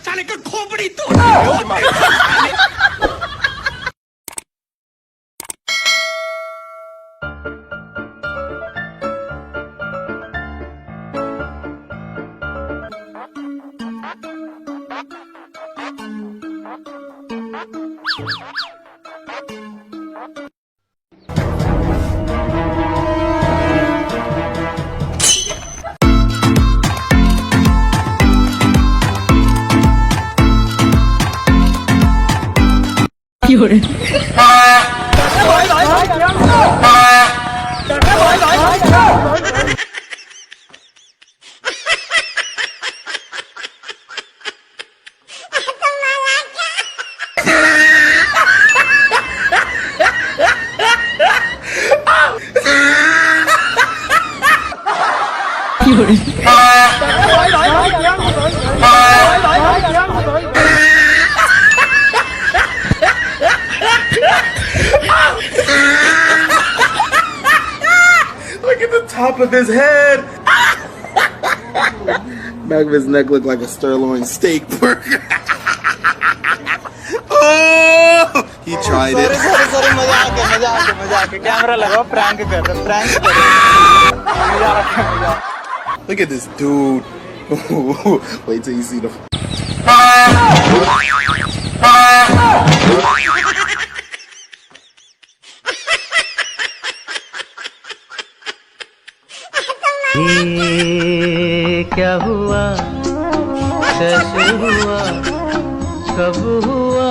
साले का खोपड़ी तोड़। Look at the top of his head. Back of his neck looked like a sirloin steak burger. Oh, he tried it. sorry मजाक है camera लगाओ prank कर रहे Look at this dude. Wait till you see the. क्या हुआ कैसे हुआ कब हुआ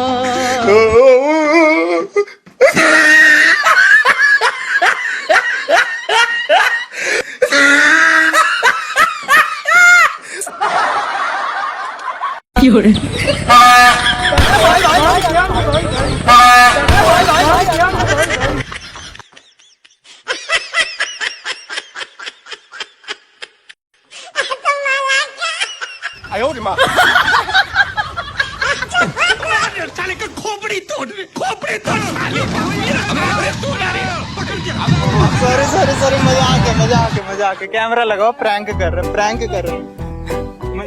साले का खोपड़ी तोड़ साले sorry मजाक है कैमरा लगाओ प्रैंक कर रहे